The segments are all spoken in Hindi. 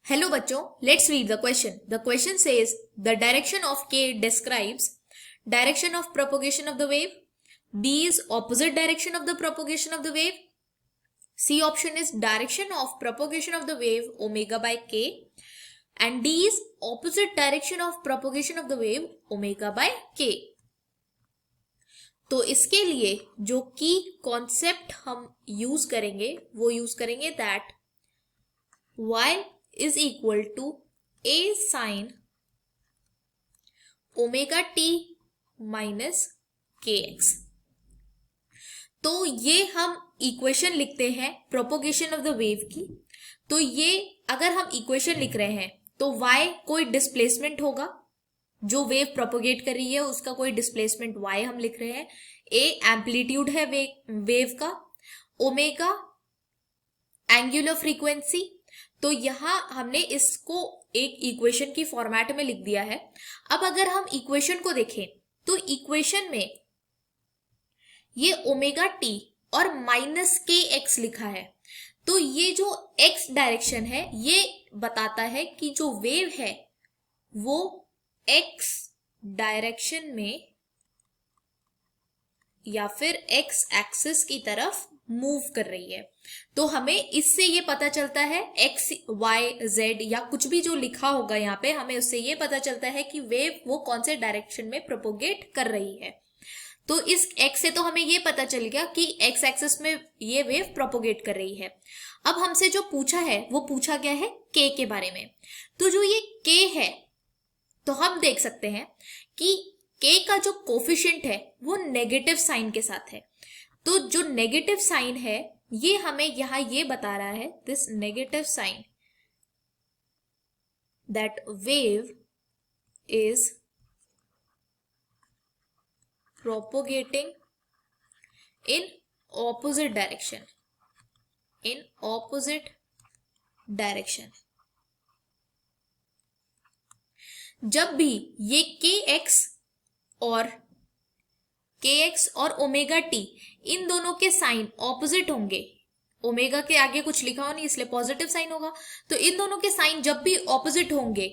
Hello बच्चों, let's read the question. The question says the direction of k describes direction of propagation of the wave. B is opposite direction of the propagation of the wave. C option is direction of propagation of the wave omega by k. And D is opposite direction of propagation of the wave omega by k. तो इसके लिए जो की कॉन्सेप्ट हम यूज करेंगे वो यूज करेंगे that y is equal to a sin omega t minus kx. तो ये हम इक्वेशन लिखते हैं प्रोपोगेशन ऑफ द वेव की. तो ये अगर हम इक्वेशन लिख रहे हैं तो y कोई डिस्प्लेसमेंट होगा, जो वेव प्रोपोगेट कर रही है उसका कोई डिस्प्लेसमेंट y हम लिख रहे हैं. a एम्पलीट्यूड है वेव का, ओमेगा एंगुलर फ्रीक्वेंसी. तो यहां हमने इसको एक इक्वेशन की फॉर्मेट में लिख दिया है. अब अगर हम इक्वेशन को देखें तो इक्वेशन में ये ओमेगा टी और माइनस के एक्स लिखा है. तो ये जो एक्स डायरेक्शन है ये बताता है कि जो वेव है वो एक्स डायरेक्शन में या फिर एक्स एक्सिस की तरफ मूव कर रही है. तो हमें इससे ये पता चलता है एक्स वाई जेड या कुछ भी जो लिखा होगा यहाँ पे, हमें उससे ये पता चलता है कि वेव वो कौन से डायरेक्शन में प्रोपोगेट कर रही है. तो इस एक्स से तो हमें ये पता चल गया कि एक्स एक्सिस में ये वेव प्रोपोगेट कर रही है. अब हमसे जो पूछा है वो पूछा गया है के के बारे में. तो जो ये के है तो हम देख सकते हैं कि के का जो कोफिशिएंट है वो नेगेटिव साइन के साथ है. तो जो नेगेटिव साइन है ये हमें यहां ये बता रहा है, this negative sine, that wave is propagating in opposite direction. In opposite direction. जब भी ये के एक्स और ओमेगा टी इन दोनों के साइन ऑपोजिट होंगे, ओमेगा के आगे कुछ लिखा हो नहीं इसलिए पॉजिटिव साइन होगा, तो इन दोनों के साइन जब भी ऑपोजिट होंगे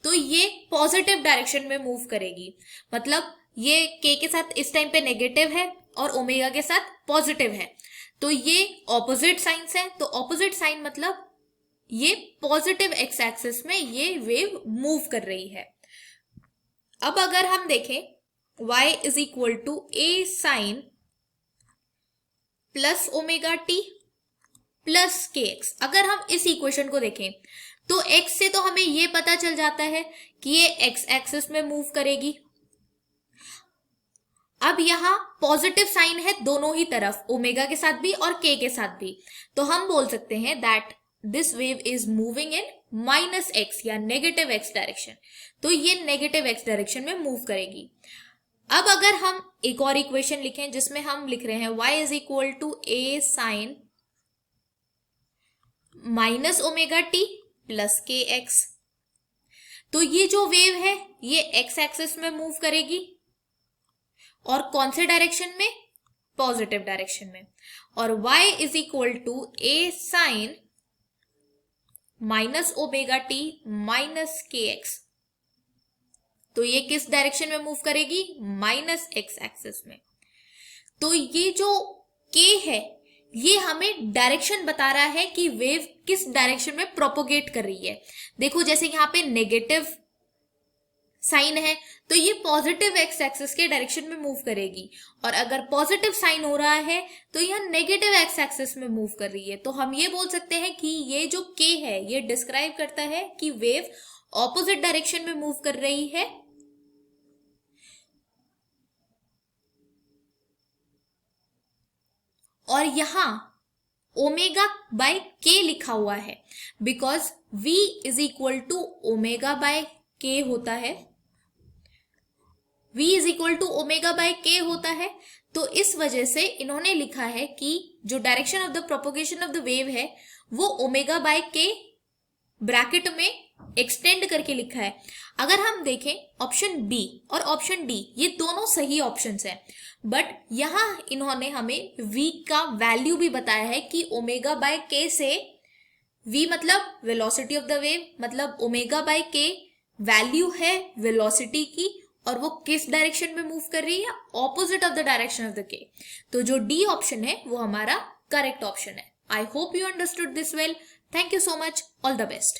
तो ये पॉजिटिव डायरेक्शन में मूव करेगी. मतलब ये के साथ इस टाइम पे नेगेटिव है और ओमेगा के साथ पॉजिटिव है, तो ये ऑपोजिट साइंस है. तो ऑपोजिट साइन मतलब ये पॉजिटिव एक्स एक्सिस में ये वेव मूव कर रही है. अब अगर हम देखें y is equal to a sin plus omega T plus K x. अगर हम इस इक्वेशन को देखें तो x से तो हमें यह पता चल जाता है कि ये x एक्सिस में मूव करेगी. अब यहां पॉजिटिव साइन है दोनों ही तरफ, ओमेगा के साथ भी और के साथ भी. तो हम बोल सकते हैं that this wave is moving in minus x या नेगेटिव एक्स डायरेक्शन. तो ये नेगेटिव एक्स डायरेक्शन में मूव करेगी. अब अगर हम एक और इक्वेशन लिखें जिसमें हम लिख रहे हैं y is equal to A sine minus omega T plus K X. तो ये जो वेव है ये एक्स एक्सिस में मूव करेगी और कौन से डायरेक्शन में? पॉजिटिव डायरेक्शन में. और y is equal to A sine minus omega T minus K X. तो ये किस डायरेक्शन में मूव करेगी? माइनस एक्स एक्सिस में. तो ये जो के है ये हमें डायरेक्शन बता रहा है कि वेव किस डायरेक्शन में प्रोपोगेट कर रही है. देखो जैसे यहाँ पे नेगेटिव साइन है तो ये पॉजिटिव एक्स एक्सिस के डायरेक्शन में मूव करेगी, और अगर पॉजिटिव साइन हो रहा है तो यह नेगेटिव एक्स एक्सिस में मूव कर रही है. तो हम ये बोल सकते हैं कि ये जो के है ये डिस्क्राइब करता है कि वेव ऑपोजिट डायरेक्शन में मूव कर रही है. और यहां ओमेगा बाय के लिखा हुआ है because v is equal to omega by K होता है. v is equal to omega by K होता है. तो इस वजह से इन्होंने लिखा है कि जो direction of the propagation of the wave है वो ओमेगा बाय के ब्रैकेट में एक्सटेंड करके लिखा है. अगर हम देखें ऑप्शन बी और ऑप्शन डी ये दोनों सही ऑप्शंस हैं, बट यहां इन्होंने हमें v का वैल्यू भी बताया है कि ओमेगा बाय के से v मतलब वेलोसिटी ऑफ द वेव, मतलब ओमेगा बाय के वैल्यू है वेलोसिटी की, और वो किस डायरेक्शन में मूव कर रही है, opposite of the direction of the के। तो जो डी ऑप्शन है वो हमारा करेक्ट ऑप्शन है। I hope you understood this well. Thank you so much, all the best.